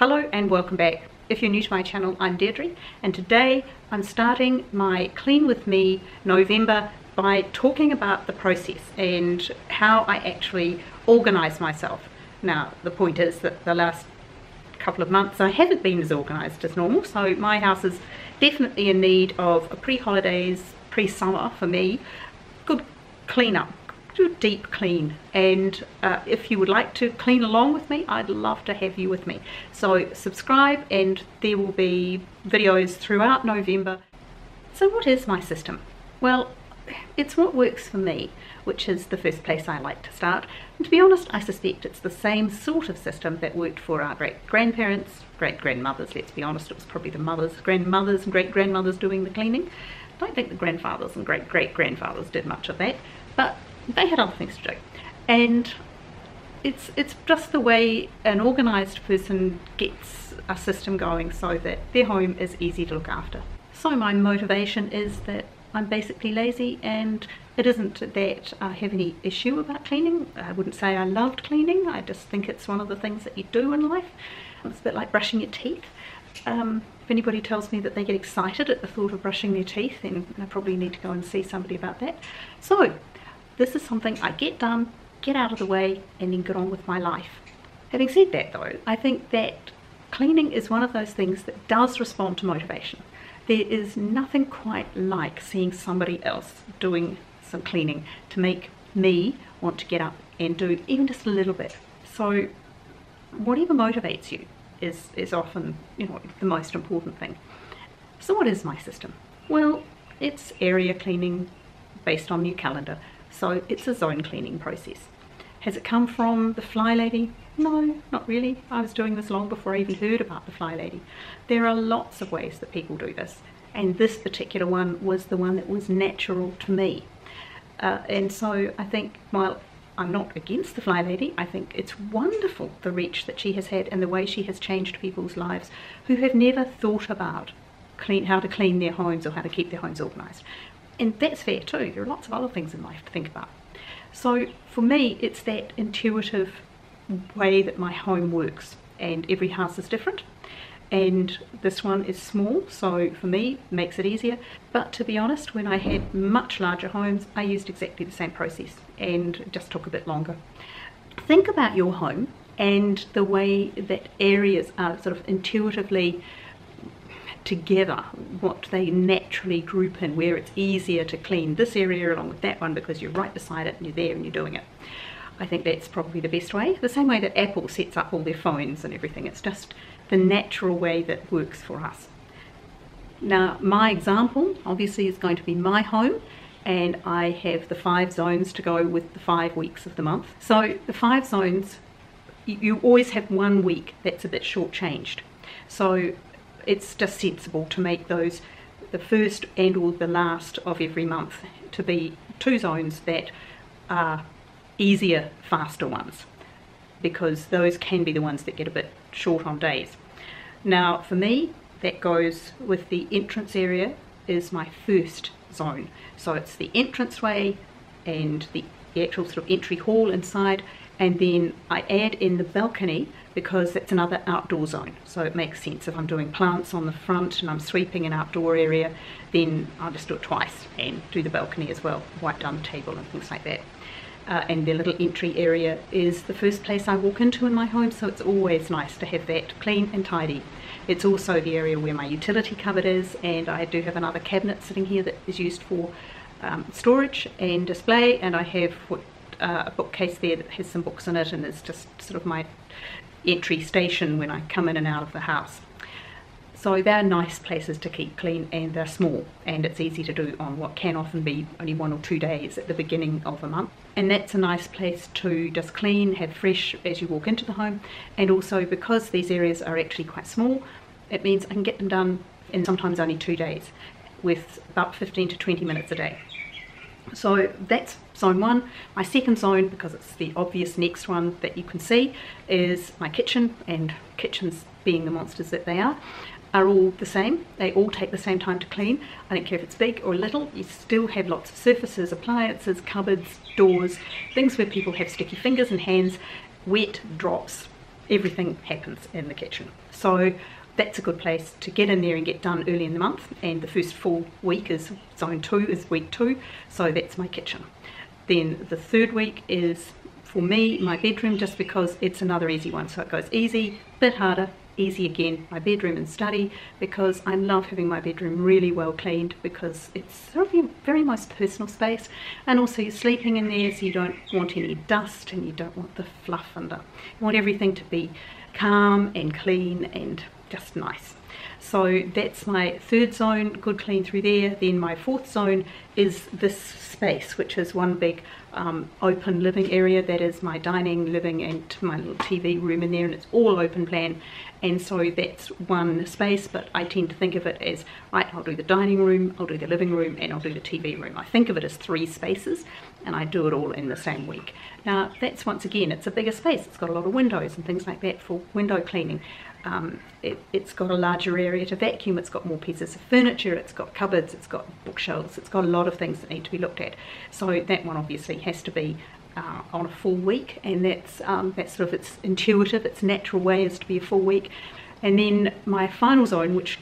Hello and welcome back. If you're new to my channel, I'm Deirdre, and today I'm starting my Clean With Me November by talking about the process and how I actually organise myself. Now, the point is that the last couple of months I haven't been as organised as normal, so my house is definitely in need of a pre-holidays, pre-summer for me, good clean up. Do a deep clean, and if you would like to clean along with me, I'd love to have you with me. So subscribe and there will be videos throughout November. So what is my system? Well, it's what works for me, which is the first place I like to start. And to be honest, I suspect it's the same sort of system that worked for our great-grandparents, great-grandmothers. Let's be honest, it was probably the mothers, grandmothers and great-grandmothers doing the cleaning. I don't think the grandfathers and great-great-grandfathers did much of that, but they had other things to do. And it's just the way an organised person gets a system going so that their home is easy to look after. So my motivation is that I'm basically lazy, and it isn't that I have any issue about cleaning. I wouldn't say I loved cleaning, I just think it's one of the things that you do in life. It's a bit like brushing your teeth. If anybody tells me that they get excited at the thought of brushing their teeth, then I probably need to go and see somebody about that. So this is something I get done, get out of the way, and then get on with my life. Having said that though, I think that cleaning is one of those things that does respond to motivation. There is nothing quite like seeing somebody else doing some cleaning to make me want to get up and do even just a little bit. So whatever motivates you is often, the most important thing. So what is my system? Well, it's area cleaning based on your calendar. So it's a zone cleaning process. Has it come from the Fly Lady? No, not really. I was doing this long before I even heard about the Fly Lady. There are lots of ways that people do this, and this particular one was the one that was natural to me. And so I think, while I'm not against the Fly Lady, I think it's wonderful the reach that she has had and the way she has changed people's lives who have never thought about how to clean their homes or how to keep their homes organised. And that's fair too. There are lots of other things in life to think about. So for me, it's that intuitive way that my home works, and every house is different, and this one is small, so for me it makes it easier. But to be honest, when I had much larger homes, I used exactly the same process, and it just took a bit longer. Think about your home and the way that areas are sort of intuitively together, what they naturally group in, where it's easier to clean this area along with that one because you're right beside it and you're there and you're doing it. I think that's probably the best way. The same way that Apple sets up all their phones and everything. It's just the natural way that works for us. Now, my example obviously is going to be my home, and I have the 5 zones to go with the 5 weeks of the month. So the 5 zones, you always have 1 week that's a bit shortchanged. So it's just sensible to make those the first and or the last of every month to be 2 zones that are easier, faster ones, because those can be the ones that get a bit short on days. Now for me, that goes with the entrance area is my first zone. So it's the entranceway and the actual sort of entry hall inside, and then I add in the balcony because that's another outdoor zone. So it makes sense. If I'm doing plants on the front and I'm sweeping an outdoor area, then I'll just do it twice and do the balcony as well, wipe down the table and things like that. And the little entry area is the first place I walk into in my home, so it's always nice to have that clean and tidy. It's also the area where my utility cupboard is, and I do have another cabinet sitting here that is used for storage and display, and I have a bookcase there that has some books in it, and it's just sort of my entry station when I come in and out of the house. So they're nice places to keep clean, and they're small, and it's easy to do on what can often be only 1 or 2 days at the beginning of a month. And that's a nice place to just clean, have fresh as you walk into the home. And also, because these areas are actually quite small, it means I can get them done in sometimes only 2 days with about 15 to 20 minutes a day. So that's zone 1. My second zone, because it's the obvious next one that you can see, is my kitchen, and kitchens, being the monsters that they are all the same. They all take the same time to clean. I don't care if it's big or little, you still have lots of surfaces, appliances, cupboards, doors, things where people have sticky fingers and hands, wet drops everything happens in the kitchen. So that's a good place to get in there and get done early in the month, and the first full week is zone 2, is week 2, so that's my kitchen. Then the third week is, for me, my bedroom, just because it's another easy one. So it goes easy, bit harder, easy again, my bedroom and study, because I love having my bedroom really well cleaned, because it's sort of your very most personal space, and also you're sleeping in there, so you don't want any dust and you don't want the fluff under. You want everything to be calm and clean and just nice. So that's my third zone, good clean through there. Then my fourth zone is this space, which is one big open living area. That is my dining, living and my little TV room in there, and it's all open plan. And so that's one space, but I tend to think of it as, right, I'll do the dining room, I'll do the living room, and I'll do the TV room. I think of it as 3 spaces, and I do it all in the same week. Now that's, once again, it's a bigger space. It's got a lot of windows and things like that for window cleaning. It's got a larger area to vacuum, it's got more pieces of furniture, it's got cupboards, it's got bookshelves, it's got a lot of things that need to be looked at. So that one obviously has to be on a full week, and that's sort of its intuitive, its natural way is to be a full week. And then my final zone, which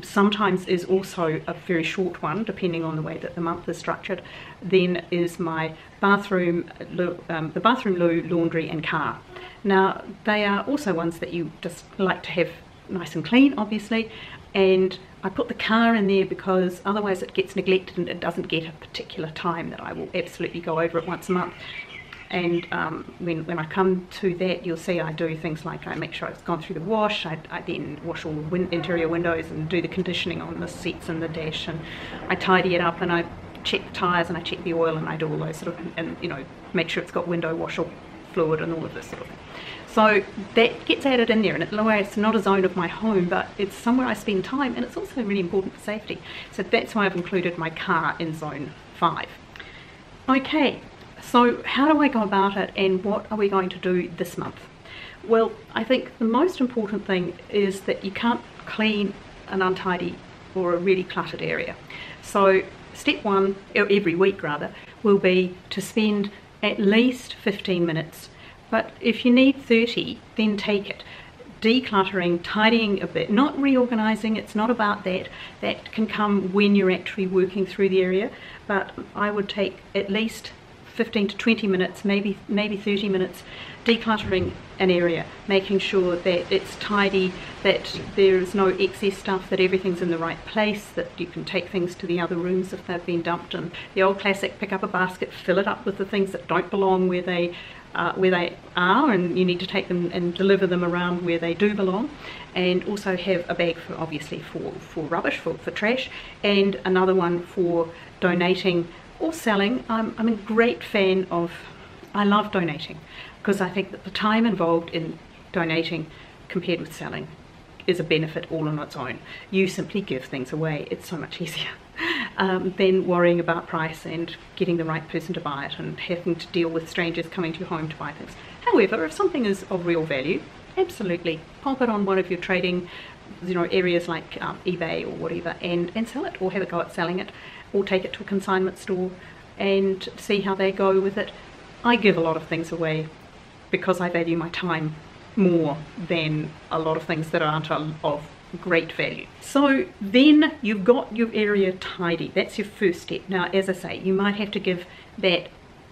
sometimes is also a very short one depending on the way that the month is structured, then is my bathroom, the bathroom, loo, laundry and car. Now they are also ones that you just like to have nice and clean, obviously, and I put the car in there because otherwise it gets neglected and it doesn't get a particular time that I will absolutely go over it once a month. And when I come to that, you'll see I do things like I make sure it's gone through the wash, I then wash all the interior windows and do the conditioning on the seats and the dash, and I tidy it up, and I check the tyres and I check the oil, and I do all those sort of, and you know, make sure it's got window wash fluid and all of this sort of thing. So that gets added in there, and in a way it's not a zone of my home, but it's somewhere I spend time, and it's also really important for safety. So that's why I've included my car in zone 5. Okay, so how do I go about it, and what are we going to do this month? Well, I think the most important thing is that you can't clean an untidy or a really cluttered area. So step 1, or every week rather, will be to spend at least 15 minutes. But if you need 30, then take it. Decluttering, tidying a bit, not reorganizing, it's not about that. That can come when you're actually working through the area, but I would take at least 15 to 20 minutes, maybe 30 minutes, decluttering an area, making sure that it's tidy, that there's no excess stuff, that everything's in the right place, that you can take things to the other rooms if they've been dumped. And the old classic, pick up a basket, fill it up with the things that don't belong where they are, and you need to take them and deliver them around where they do belong. And also have a bag for, obviously, for rubbish, for trash, and another one for donating or selling. I'm a great fan of, I love donating, because I think that the time involved in donating compared with selling is a benefit all on its own. You simply give things away. It's so much easier than worrying about price and getting the right person to buy it and having to deal with strangers coming to your home to buy things. However, if something is of real value, absolutely pop it on one of your trading, areas like eBay or whatever, and sell it, or have a go at selling it, or take it to a consignment store and see how they go with it. I give a lot of things away because I value my time more than a lot of things that aren't of great value. So then you've got your area tidy. That's your first step. Now, as I say, you might have to give that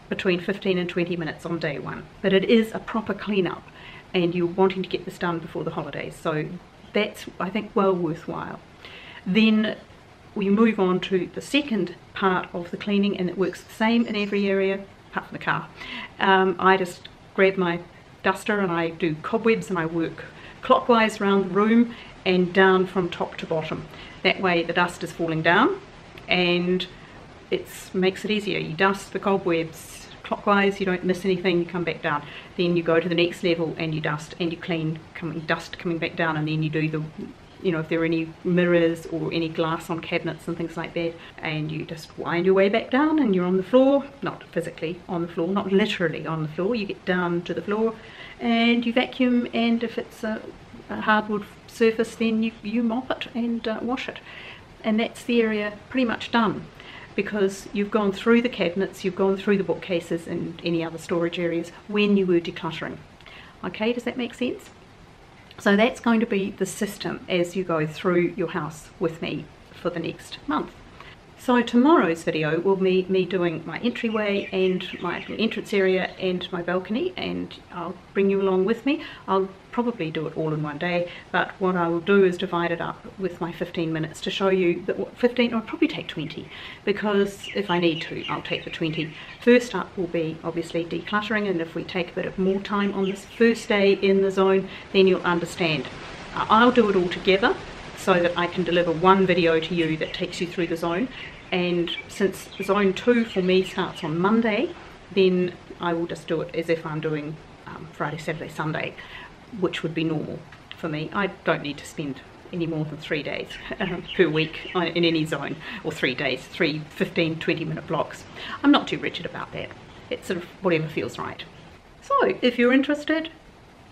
between 15 and 20 minutes on day 1, but it is a proper cleanup, and you're wanting to get this done before the holidays, so that's, I think, well worthwhile. Then we move on to the second part of the cleaning, and it works the same in every area apart from the car. I just grab my duster and I do cobwebs, and I work clockwise around the room and down from top to bottom. That way the dust is falling down, and it makes it easier. You dust the cobwebs clockwise, you don't miss anything, you come back down. Then you go to the next level and you dust and you clean, dust coming back down, and then you do the, if there are any mirrors or any glass on cabinets and things like that, and you just wind your way back down, and you're on the floor, not physically on the floor, not literally on the floor, you get down to the floor and you vacuum, and if it's a hardwood surface, then you mop it and wash it, and that's the area pretty much done, because you've gone through the cabinets, you've gone through the bookcases and any other storage areas when you were decluttering. Okay, does that make sense? So that's going to be the system as you go through your house with me for the next month. So tomorrow's video will be me doing my entryway and my entrance area and my balcony, and I'll bring you along with me. I'll probably do it all in one day, but what I will do is divide it up with my 15 minutes to show you that 15, I'll probably take 20, because if I need to, I'll take the 20. First up will be obviously decluttering, and if we take a bit of more time on this first day in the zone, then you'll understand. I'll do it all together so that I can deliver one video to you that takes you through the zone. And since zone 2 for me starts on Monday, then I will just do it as if I'm doing Friday, Saturday, Sunday, which would be normal for me. I don't need to spend any more than 3 days per week in any zone, or 3 days, 3 15, 20-minute blocks. I'm not too rigid about that. It's sort of whatever feels right. So if you're interested,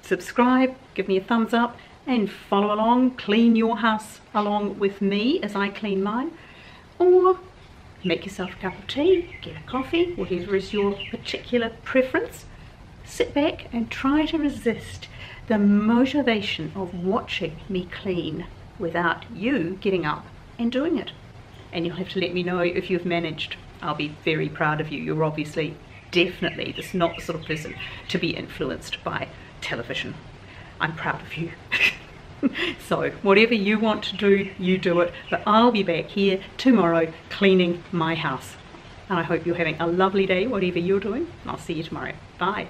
subscribe, give me a thumbs up, and follow along, clean your house along with me as I clean mine, or make yourself a cup of tea, get a coffee, whatever is your particular preference. Sit back and try to resist the motivation of watching me clean without you getting up and doing it. And you'll have to let me know if you've managed. I'll be very proud of you. You're obviously definitely just not the sort of person to be influenced by television. I'm proud of you. So whatever you want to do, you do it, but I'll be back here tomorrow cleaning my house. And I hope you're having a lovely day, whatever you're doing. I'll see you tomorrow. Bye.